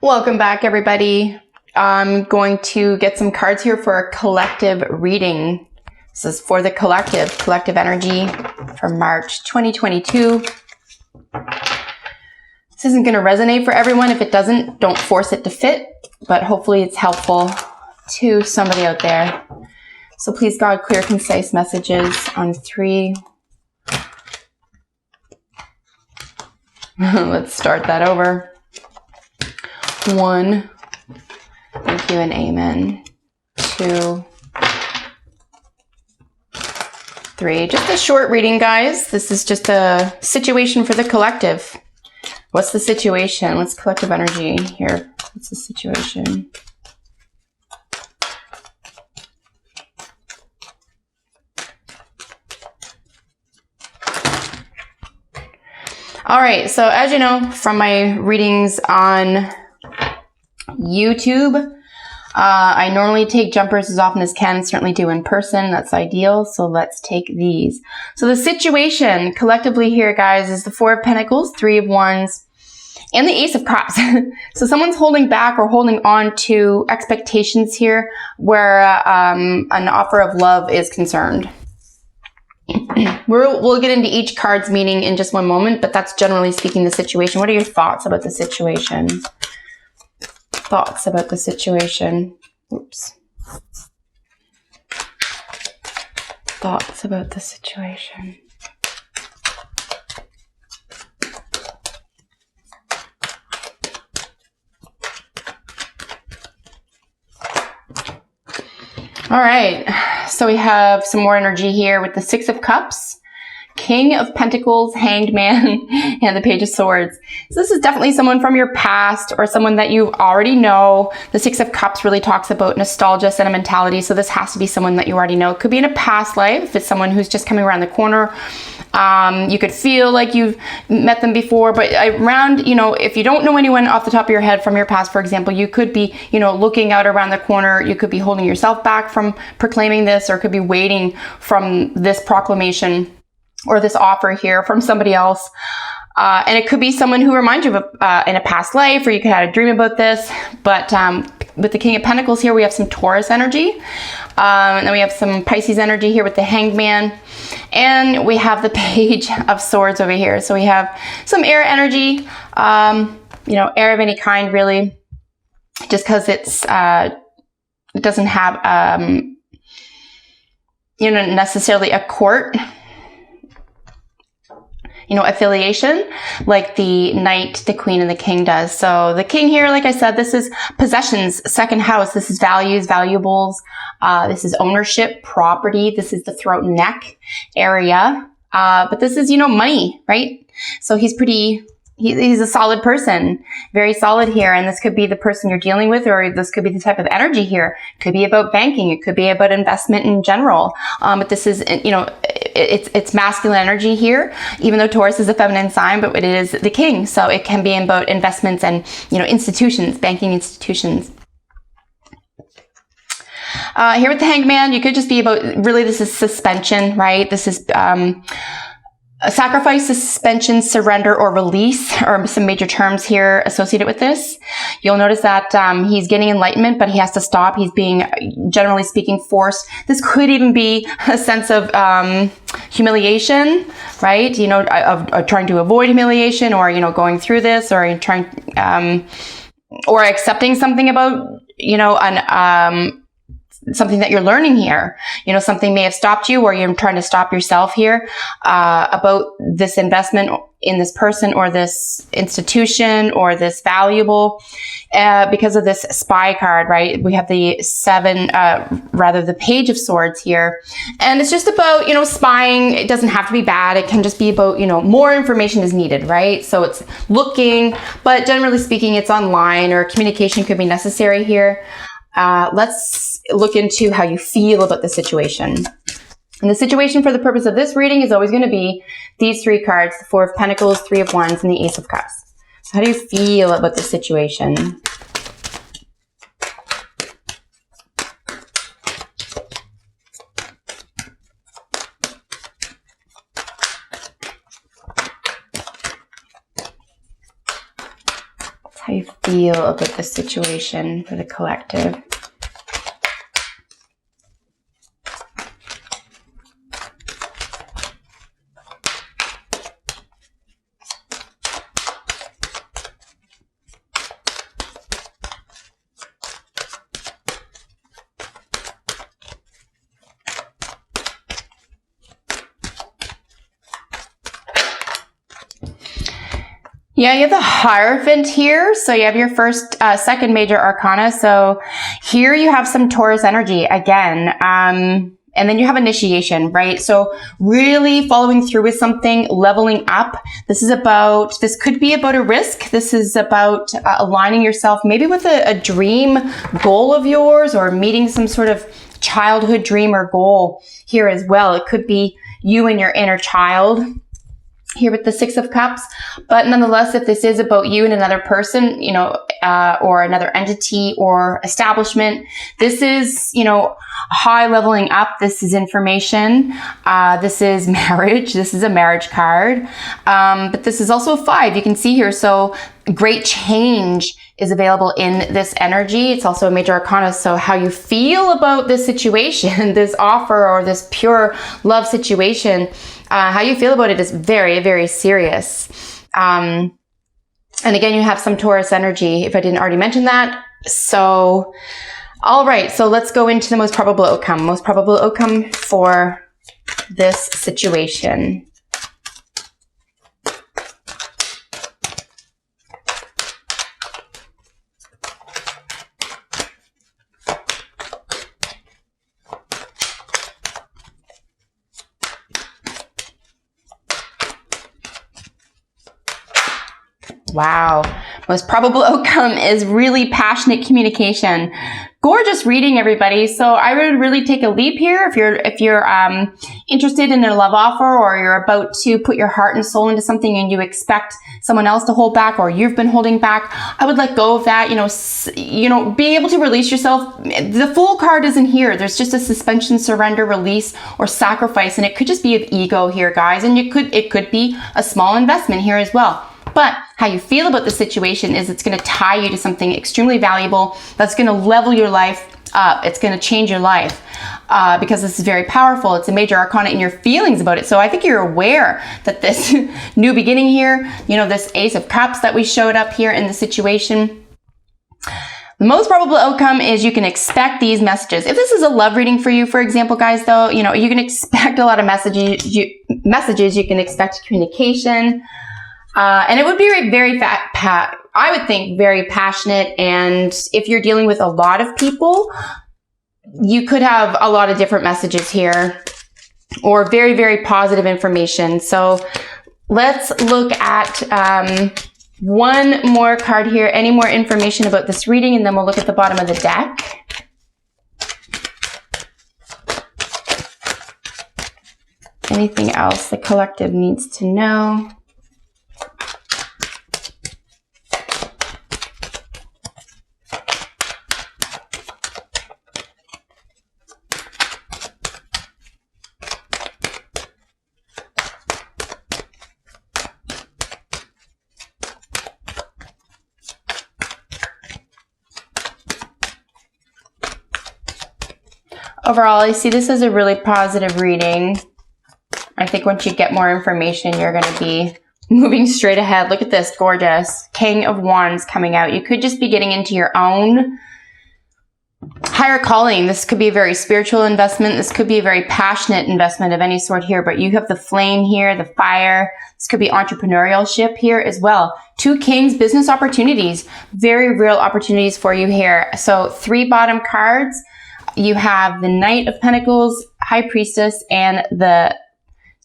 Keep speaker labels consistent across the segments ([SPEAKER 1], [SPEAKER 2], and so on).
[SPEAKER 1] Welcome back, everybody. I'm going to get some cards here for a collective reading. This is for the collective energy for March 2022. This isn't going to resonate for everyone. If it doesn't, don't force it to fit, but hopefully it's helpful to somebody out there. So please, God, clear, concise messages on 3. Let's start that over. 1, thank you and amen. 2, 3, just a short reading, guys. This is just a situation for the collective. What's the situation? What's collective energy here? What's the situation? All right, so as you know from my readings on YouTube, I normally take jumpers as often as can, certainly do in person. That's ideal. So let's take these. So the situation collectively here, guys, is the 4 of Pentacles, 3 of Wands, and the Ace of Cups. So someone's holding back or holding on to expectations here where an offer of love is concerned. We'll get into each card's meaning in just one moment, but that's generally speaking the situation. What are your thoughts about the situation? Thoughts about the situation. Oops. Thoughts about the situation. All right. So we have some more energy here with the 6 of Cups, King of Pentacles, Hanged Man, and the Page of Swords. So this is definitely someone from your past or someone that you already know. The 6 of Cups really talks about nostalgia, sentimentality. So this has to be someone that you already know. It could be in a past life. If it's someone who's just coming around the corner. You could feel like you've met them before, but around, if you don't know anyone off the top of your head from your past, for example, you could be, looking out around the corner. You could be holding yourself back from proclaiming this, or could be waiting from this proclamation or this offer here from somebody else. And it could be someone who reminds you of in a past life, or you could have a dream about this. But with the King of Pentacles here, we have some Taurus energy. And then we have some Pisces energy here with the Hanged Man. And we have the Page of Swords over here. So we have some air energy, air of any kind, really. Just because it doesn't have, necessarily a court, affiliation like the Knight, the Queen, and the King does. So the King here, like I said, this is possessions, second house. This is values, valuables. This is ownership, property. This is the throat and neck area. But this is, money, right? So he's a solid person, very solid here. And this could be the person you're dealing with, or this could be the type of energy here. It could be about banking. It could be about investment in general. But this is, it's masculine energy here, even though Taurus is a feminine sign, but it is the King. So it can be about investments and, institutions, banking institutions. Here with the Hanged Man, you could just be about, really, this is suspension, right? This is, a sacrifice, suspension, surrender, or release, or some major terms here associated with this. You'll notice that he's getting enlightenment, but he has to stop. He's being, generally speaking, forced. This could even be a sense of humiliation, right? Of trying to avoid humiliation, or going through this, or trying, or accepting something about, something that you're learning here. Something may have stopped you, or you're trying to stop yourself here about this investment in this person or this institution or this valuable because of this spy card, right? We have the the Page of Swords here. And it's just about, spying. It doesn't have to be bad. It can just be about, more information is needed, right? So it's looking, but generally speaking, it's online, or communication could be necessary here. Let's look into how you feel about the situation. And the situation for the purpose of this reading is always going to be these 3 cards, the 4 of Pentacles, 3 of Wands, and the Ace of Cups. So how do you feel about the situation? How you feel about this situation for the collective. Yeah, you have the Hierophant here. So you have your second major arcana. So here you have some Taurus energy again. And then you have initiation, right? So really following through with something, leveling up. This could be about a risk. This is about aligning yourself maybe with a dream goal of yours, or meeting some sort of childhood dream or goal here as well. It could be you and your inner child here with the Six of Cups. But nonetheless, if this is about you and another person, you know, or another entity or establishment, this is, you know, high leveling up. This is information. This is marriage. This is a marriage card. But this is also a 5. You can see here. So great change is available in this energy. It's also a major arcana. So how you feel about this situation, this offer, or this pure love situation, how you feel about it is very, very serious. And again, you have some Taurus energy, if I didn't already mention that. So, all right. So let's go into the most probable outcome. Most probable outcome for this situation. Wow. Most probable outcome is really passionate communication. Gorgeous reading, everybody. So I would really take a leap here. If you're interested in a love offer, or you're about to put your heart and soul into something and you expect someone else to hold back, or you've been holding back, I would let go of that. You know, being able to release yourself. The Fool card isn't here. There's just a suspension, surrender, release, or sacrifice, and it could just be of ego here, guys. And it could be a small investment here as well. But how you feel about the situation is it's going to tie you to something extremely valuable that's going to level your life up. It's going to change your life because this is very powerful. It's a major arcana in your feelings about it. So I think you're aware that this new beginning here, you know, this Ace of Cups that we showed up here in the situation. The most probable outcome is you can expect these messages. If this is a love reading for you, for example, guys, though, you know, you can expect a lot of messages. You can expect communication. And it would be very I would think very passionate. And if you're dealing with a lot of people, you could have a lot of different messages here, or very, very positive information. So let's look at one more card here. Any more information about this reading, and then we'll look at the bottom of the deck. Anything else the collective needs to know? Overall, I see this as a really positive reading. I think once you get more information, you're going to be moving straight ahead. Look at this, gorgeous. King of Wands coming out. You could just be getting into your own higher calling. This could be a very spiritual investment. This could be a very passionate investment of any sort here, but you have the flame here, the fire. This could be entrepreneurship here as well. 2 Kings, business opportunities, very real opportunities for you here. So 3 bottom cards. You have the Knight of Pentacles, High Priestess, and the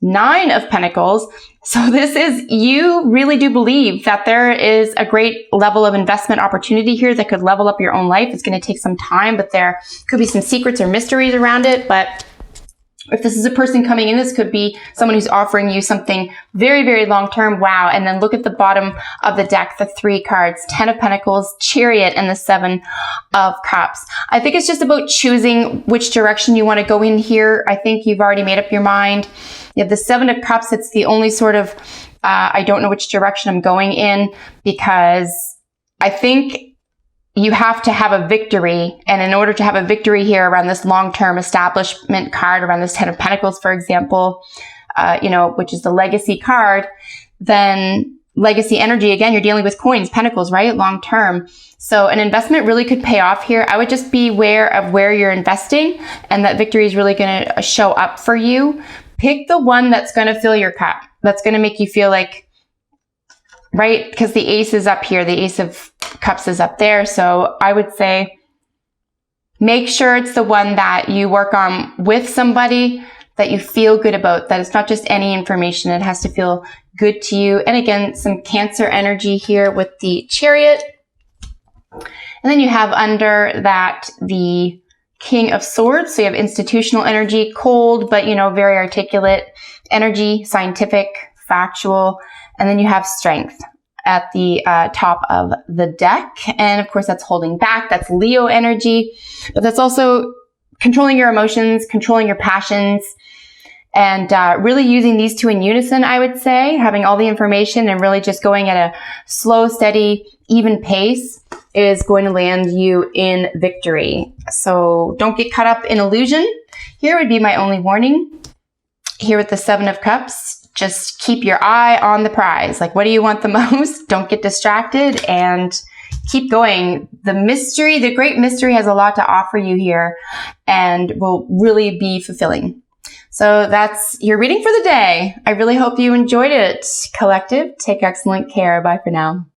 [SPEAKER 1] 9 of Pentacles. So this is, you really do believe that there is a great level of investment opportunity here that could level up your own life. It's going to take some time, but there could be some secrets or mysteries around it. But if this is a person coming in, this could be someone who's offering you something very, very long-term. Wow. And then look at the bottom of the deck, the 3 cards, 10 of Pentacles, Chariot, and the 7 of Cups. I think it's just about choosing which direction you want to go in here. I think you've already made up your mind. You have the 7 of Cups. It's the only sort of, I don't know which direction I'm going in, because I think you have to have a victory. And in order to have a victory here around this long-term establishment card, around this 10 of Pentacles, for example, which is the legacy card, then legacy energy, again, you're dealing with coins, pentacles, right? Long term. So an investment really could pay off here. I would just be aware of where you're investing, and that victory is really going to show up for you. Pick the one that's going to fill your cup. That's going to make you feel like, right? Because the ace is up here. The ace of cups is up there. So I would say make sure it's the one that you work on with somebody that you feel good about, that it's not just any information. It has to feel good to you. And again, some Cancer energy here with the Chariot. And then you have under that the King of Swords. So you have institutional energy, cold, but very articulate energy, scientific, factual. And then you have Strength at the top of the deck. And of course, that's holding back. That's Leo energy, but that's also controlling your emotions, controlling your passions, and really using these two in unison, I would say, having all the information and really just going at a slow, steady, even pace is going to land you in victory. So don't get caught up in illusion. Here would be my only warning. Here with the 7 of Cups, just keep your eye on the prize. Like, what do you want the most? Don't get distracted and keep going. The mystery, the great mystery, has a lot to offer you here and will really be fulfilling. So that's your reading for the day. I really hope you enjoyed it. Collective, take excellent care. Bye for now.